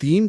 3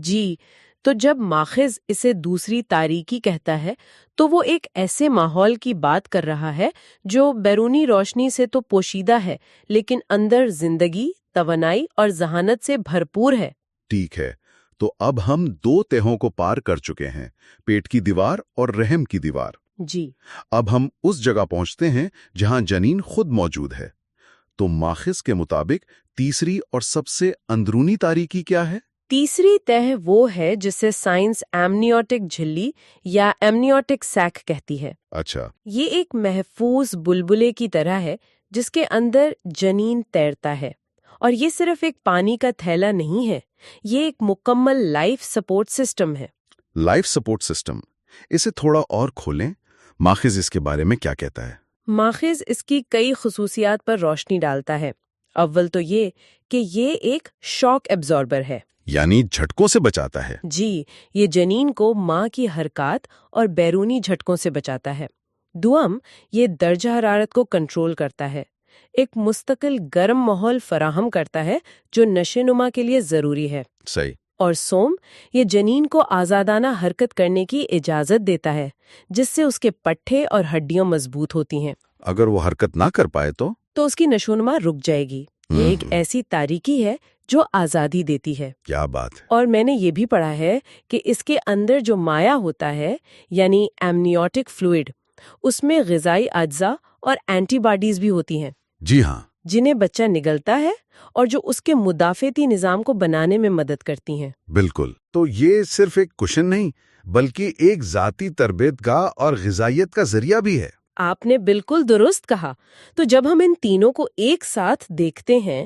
جی، تو جب ماخذ اسے دوسری تاریکی کہتا ہے تو وہ ایک ایسے ماحول کی بات کر رہا ہے جو بیرونی روشنی سے تو پوشیدہ ہے لیکن اندر زندگی، توانائی اور ذہانت سے بھرپور ہے۔ ٹھیک ہے، تو اب ہم 2 تہوں کو پار کر چکے ہیں، پیٹ کی دیوار اور رحم کی دیوار۔ جی، اب ہم اس جگہ پہنچتے ہیں جہاں جنین خود موجود ہے۔ تو ماخذ کے مطابق تیسری اور سب سے اندرونی تاریکی کیا ہے؟ تیسری تہ وہ ہے جسے سائنس ایمنیوٹک جھلی یا ایمنیوٹک سیک کہتی ہے۔ اچھا، یہ ایک محفوظ بلبلے کی طرح ہے جس کے اندر جنین تیرتا ہے، اور یہ صرف ایک پانی کا تھیلا نہیں ہے، یہ ایک مکمل لائف سپورٹ سسٹم ہے۔ لائف سپورٹ سسٹم، اسے تھوڑا اور کھولیں۔ ماخذ اس کے بارے میں کیا کہتا ہے؟ ماخذ اس کی کئی خصوصیات پر روشنی ڈالتا ہے۔ اول تو یہ کہ یہ ایک شاک ایبزاربر ہے، یعنی جھٹکوں سے بچاتا ہے۔ جی، یہ جنین کو ماں کی حرکات اور بیرونی جھٹکوں سے بچاتا ہے۔ دوم، یہ درجہ حرارت کو کنٹرول کرتا ہے، ایک مستقل گرم ماحول فراہم کرتا ہے جو نشو نما کے لیے ضروری ہے۔ صحیح۔ اور سوم، یہ جنین کو آزادانہ حرکت کرنے کی اجازت دیتا ہے جس سے اس کے پٹھے اور ہڈیاں مضبوط ہوتی ہیں۔ اگر وہ حرکت نہ کر پائے تو اس کی نشو نما رک جائے گی۔ یہ ایک ایسی تاریکی ہے جو آزادی دیتی ہے۔ کیا بات ہے! اور میں نے یہ بھی پڑھا ہے کہ اس کے اندر جو مائع ہوتا ہے یعنی ایمنیوٹک فلوئڈ، اس میں غذائی اجزاء اور اینٹی باڈیز بھی ہوتی ہیں۔ جی ہاں، جنہیں بچہ نگلتا ہے اور جو اس کے مدافعتی نظام کو بنانے میں مدد کرتی ہیں۔ بالکل۔ تو یہ صرف ایک کشن نہیں بلکہ ایک ذاتی تربیت گاہ اور غذائیت کا ذریعہ بھی ہے۔ آپ نے بالکل درست کہا۔ تو جب ہم ان تینوں کو ایک ساتھ دیکھتے ہیں،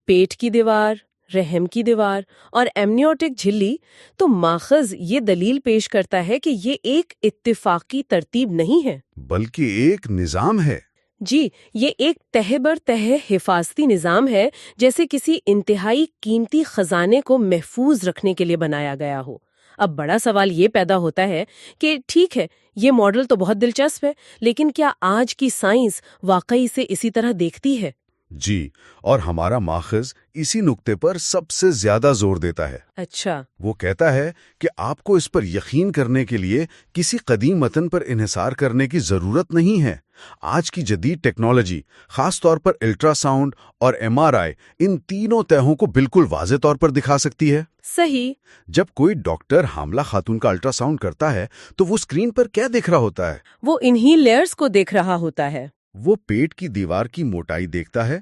پیٹ کی دیوار، رحم کی دیوار اور ایمنیوٹک جھلی، تو ماخذ یہ دلیل پیش کرتا ہے کہ یہ ایک اتفاقی ترتیب نہیں ہے بلکہ ایک نظام ہے۔ جی، یہ ایک تہہ بر تہہ حفاظتی نظام ہے، جیسے کسی انتہائی قیمتی خزانے کو محفوظ رکھنے کے لیے بنایا گیا ہو۔ اب بڑا سوال یہ پیدا ہوتا ہے کہ ٹھیک ہے، یہ ماڈل تو بہت دلچسپ ہے، لیکن کیا آج کی سائنس واقعی اسے اسی طرح دیکھتی ہے؟ جی، اور ہمارا ماخذ اسی نقطے پر سب سے زیادہ زور دیتا ہے۔ اچھا، وہ کہتا ہے کہ آپ کو اس پر یقین کرنے کے لیے کسی قدیم متن پر انحصار کرنے کی ضرورت نہیں ہے۔ آج کی جدید ٹیکنالوجی، خاص طور پر الٹرا ساؤنڈ اور MRI، ان تینوں تہوں کو بالکل واضح طور پر دکھا سکتی ہے۔ صحیح۔ جب کوئی ڈاکٹر حاملہ خاتون کا الٹرا ساؤنڈ کرتا ہے تو وہ اسکرین پر کیا دیکھ رہا ہوتا ہے؟ وہ انہی لیئرز کو دیکھ رہا ہوتا ہے۔ وہ پیٹ کی دیوار کی موٹائی دیکھتا ہے،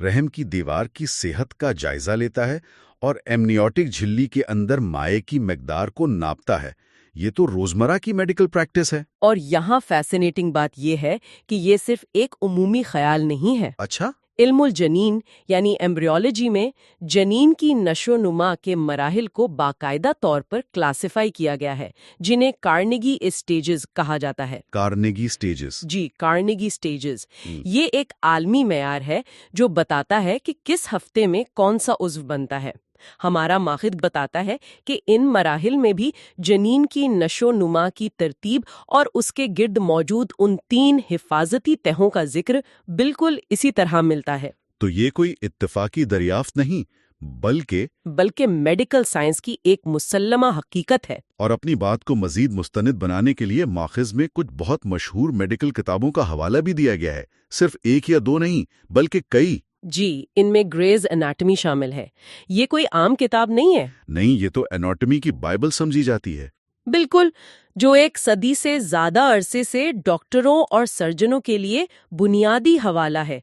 رحم کی دیوار کی صحت کا جائزہ لیتا ہے اور ایمنیوٹک جھلی کے اندر مائع کی مقدار کو ناپتا ہے۔ یہ تو روزمرہ کی میڈیکل پریکٹس ہے۔ اور یہاں فیسینیٹنگ بات یہ ہے کہ یہ صرف ایک عمومی خیال نہیں ہے۔ اچھا، علم الجنین یعنی ایمبریولوجی میں جنین کی نشو نما کے مراحل کو باقاعدہ طور پر کلاسیفائی کیا گیا ہے، جنہیں کارنیگی اسٹیجز کہا جاتا ہے۔ Carnegie stages. جی، کارنیگی سٹیجز۔ یہ ایک عالمی معیار ہے جو بتاتا ہے کہ کس ہفتے میں کون سا عضو بنتا ہے۔ ہمارا ماخذ بتاتا ہے کہ ان مراحل میں بھی جنین کی نشو نما کی ترتیب اور اس کے گرد موجود ان 3 حفاظتی تہوں کا ذکر بالکل اسی طرح ملتا ہے۔ تو یہ کوئی اتفاقی دریافت نہیں بلکہ میڈیکل سائنس کی ایک مسلمہ حقیقت ہے۔ اور اپنی بات کو مزید مستند بنانے کے لیے ماخذ میں کچھ بہت مشہور میڈیکل کتابوں کا حوالہ بھی دیا گیا ہے، صرف 1 یا 2 نہیں بلکہ کئی۔ جی، ان میں گریز اناٹمی شامل ہے۔ یہ کوئی عام کتاب نہیں ہے۔ نہیں، یہ تو اناٹمی کی بائبل سمجھی جاتی ہے۔ بالکل، جو 1 صدی سے زیادہ عرصے سے ڈاکٹروں اور سرجنوں کے لیے بنیادی حوالہ ہے۔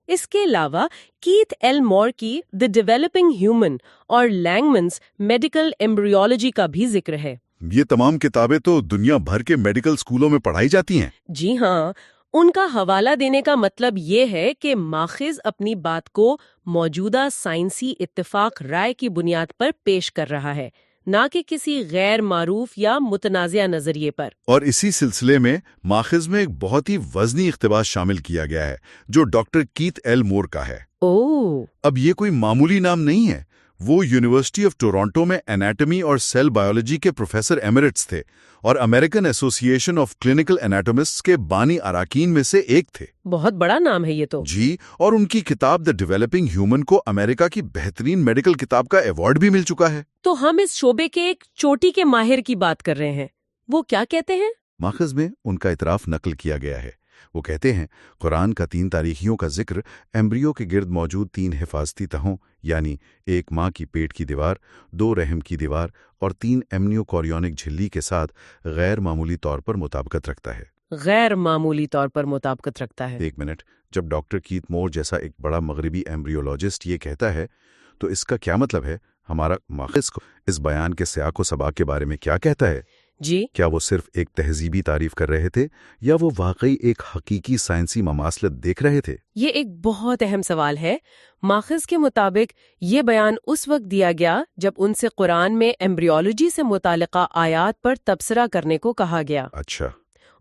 اس کے علاوہ کیتھ ایل مور کی دی ڈیولپنگ ہیومن اور لینگمنز میڈیکل ایمبریولوجی کا بھی ذکر ہے۔ یہ تمام کتابیں تو دنیا بھر کے میڈیکل اسکولوں میں پڑھائی جاتی ہیں۔ جی ہاں، ان کا حوالہ دینے کا مطلب یہ ہے کہ ماخذ اپنی بات کو موجودہ سائنسی اتفاق رائے کی بنیاد پر پیش کر رہا ہے، نہ کہ کسی غیر معروف یا متنازع نظریے پر۔ اور اسی سلسلے میں ماخذ میں ایک بہت ہی وزنی اقتباس شامل کیا گیا ہے جو ڈاکٹر کیتھ ایل مور کا ہے۔ اوہ! اب یہ کوئی معمولی نام نہیں ہے، وہ یونیورسٹی آف ٹورانٹو میں انیٹمی اور سیل بایولوجی کے پروفیسر ایمریٹس تھے اور امریکن ایسوسی ایشن آف کلینکل انیٹومسٹس کے بانی اراکین میں سے ایک تھے۔ بہت بڑا نام ہے یہ تو۔ جی، اور ان کی کتاب دا ڈیولپنگ ہیومن کو امریکہ کی بہترین میڈیکل کتاب کا ایوارڈ بھی مل چکا ہے۔ تو ہم اس شعبے کے ایک چوٹی کے ماہر کی بات کر رہے ہیں، وہ کیا کہتے ہیں؟ ماخذ میں ان کا اعتراف نقل کیا گیا ہے۔ وہ کہتے ہیں قرآن کا 3 تاریخیوں کا ذکر ایمبریو کے گرد موجود 3 حفاظتی تہوں یعنی 1 ماں کی پیٹ کی دیوار، 2 رحم کی دیوار اور 3 ایمنیو کوریونک جھلی کے ساتھ غیر معمولی طور پر مطابقت رکھتا ہے۔ غیر معمولی طور پر مطابقت رکھتا ہے۔ ایک منٹ، جب ڈاکٹر کیت مور جیسا ایک بڑا مغربی ایمبریولوجسٹ یہ کہتا ہے تو اس کا کیا مطلب ہے؟ ہمارا ماخذ کو اس بیان کے سیاق و سباق کے بارے میں کیا کہتا ہے؟ جی، کیا وہ صرف ایک تہذیبی تعریف کر رہے تھے یا وہ واقعی ایک حقیقی سائنسی مماثلت دیکھ رہے تھے؟ یہ ایک بہت اہم سوال ہے۔ ماخذ کے مطابق یہ بیان اس وقت دیا گیا جب ان سے قرآن میں ایمبریولوجی سے متعلقہ آیات پر تبصرہ کرنے کو کہا گیا۔ اچھا،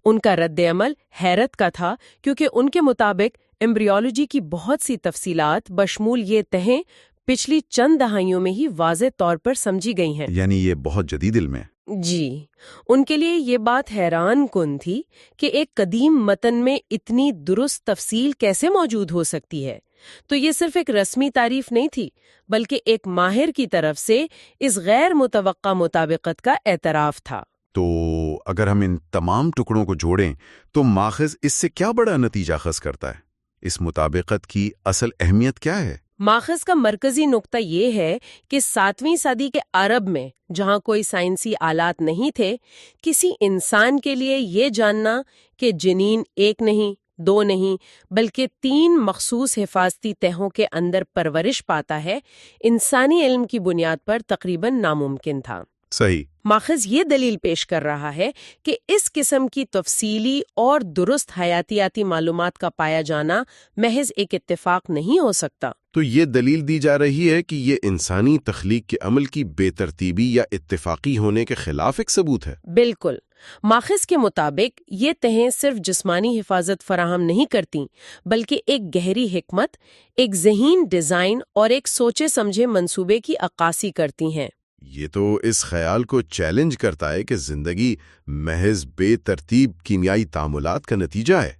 ان کا رد عمل حیرت کا تھا، کیونکہ ان کے مطابق ایمبریولوجی کی بہت سی تفصیلات بشمول یہ تہیں پچھلی چند دہائیوں میں ہی واضح طور پر سمجھی گئی ہیں۔ یعنی یہ بہت جدید علم ہے۔ جی، ان کے لیے یہ بات حیران کن تھی کہ ایک قدیم متن میں اتنی درست تفصیل کیسے موجود ہو سکتی ہے۔ تو یہ صرف ایک رسمی تعریف نہیں تھی، بلکہ ایک ماہر کی طرف سے اس غیر متوقع مطابقت کا اعتراف تھا۔ تو اگر ہم ان تمام ٹکڑوں کو جوڑیں تو ماخذ اس سے کیا بڑا نتیجہ اخذ کرتا ہے؟ اس مطابقت کی اصل اہمیت کیا ہے؟ ماخذ کا مرکزی نقطہ یہ ہے کہ 7ویں صدی کے عرب میں، جہاں کوئی سائنسی آلات نہیں تھے، کسی انسان کے لیے یہ جاننا کہ جنین 1 نہیں، 2 نہیں، بلکہ 3 مخصوص حفاظتی تہوں کے اندر پرورش پاتا ہے، انسانی علم کی بنیاد پر تقریباً ناممکن تھا۔ صحیح۔ ماخذ یہ دلیل پیش کر رہا ہے کہ اس قسم کی تفصیلی اور درست حیاتیاتی معلومات کا پایا جانا محض ایک اتفاق نہیں ہو سکتا۔ تو یہ دلیل دی جا رہی ہے کہ یہ انسانی تخلیق کے عمل کی بے ترتیبی یا اتفاقی ہونے کے خلاف ایک ثبوت ہے۔ بالکل۔ ماخذ کے مطابق یہ تہیں صرف جسمانی حفاظت فراہم نہیں کرتیں، بلکہ ایک گہری حکمت، ایک ذہین ڈیزائن اور ایک سوچے سمجھے منصوبے کی عکاسی کرتی ہیں۔ یہ تو اس خیال کو چیلنج کرتا ہے کہ زندگی محض بے ترتیب کیمیائی تعاملات کا نتیجہ ہے۔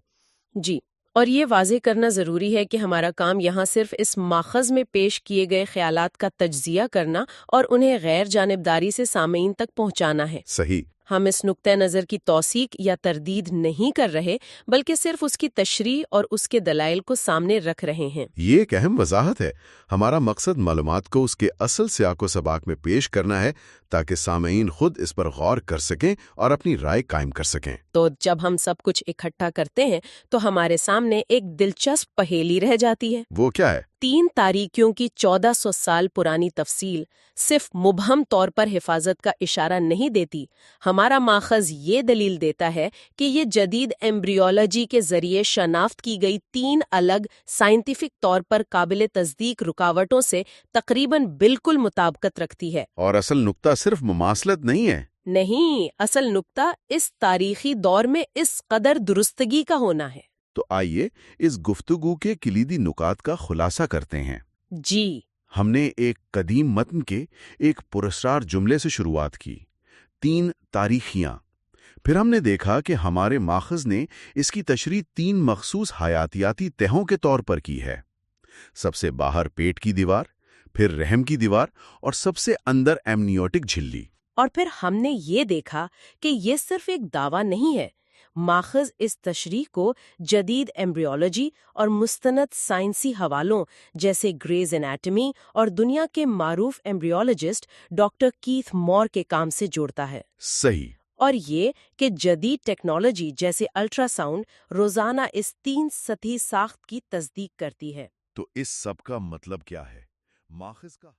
جی، اور یہ واضح کرنا ضروری ہے کہ ہمارا کام یہاں صرف اس ماخذ میں پیش کیے گئے خیالات کا تجزیہ کرنا اور انہیں غیر جانبداری سے سامعین تک پہنچانا ہے۔ صحیح۔ ہم اس نقطہ نظر کی توثیق یا تردید نہیں کر رہے، بلکہ صرف اس کی تشریح اور اس کے دلائل کو سامنے رکھ رہے ہیں۔ یہ ایک اہم وضاحت ہے۔ ہمارا مقصد معلومات کو اس کے اصل سیاق و سباق میں پیش کرنا ہے تاکہ سامعین خود اس پر غور کر سکیں اور اپنی رائے قائم کر سکیں۔ تو جب ہم سب کچھ اکٹھا کرتے ہیں تو ہمارے سامنے ایک دلچسپ پہیلی رہ جاتی ہے۔ وہ کیا ہے؟ 3 تاریکیوں کی 1400 سال پرانی تفصیل صرف مبہم طور پر حفاظت کا اشارہ نہیں دیتی۔ ہمارا ماخذ یہ دلیل دیتا ہے کہ یہ جدید ایمبریولوجی کے ذریعے شناخت کی گئی 3 الگ سائنٹیفک طور پر قابل تصدیق رکاوٹوں سے تقریباً بالکل مطابقت رکھتی ہے۔ اور اصل نقطہ صرف مماثلت نہیں ہے۔ نہیں، اصل نقطہ اس تاریخی دور میں اس قدر درستگی کا ہونا ہے۔ تو آئیے اس گفتگو کے کلیدی نکات کا خلاصہ کرتے ہیں۔ جی، ہم نے ایک قدیم متن کے ایک پراسرار جملے سے شروعات کی، 3 تاریخیاں۔ پھر ہم نے دیکھا کہ ہمارے ماخذ نے اس کی تشریح 3 مخصوص حیاتیاتی تہوں کے طور پر کی ہے۔ سب سے باہر پیٹ کی دیوار، پھر رحم کی دیوار اور سب سے اندر ایمنیوٹک جھلی۔ اور پھر ہم نے یہ دیکھا کہ یہ صرف ایک دعویٰ نہیں ہے۔ ماخذ اس تشریح کو جدید ایمبریولوجی اور مستند سائنسی حوالوں جیسے گریز انیٹمی اور دنیا کے معروف ایمبریولوجسٹ ڈاکٹر کیتھ مور کے کام سے جوڑتا ہے۔ صحیح۔ اور یہ کہ جدید ٹیکنالوجی جیسے الٹرا ساؤنڈ روزانہ اس 3 سطحی ساخت کی تصدیق کرتی ہے۔ تو اس سب کا مطلب کیا ہے؟ ماخذ کا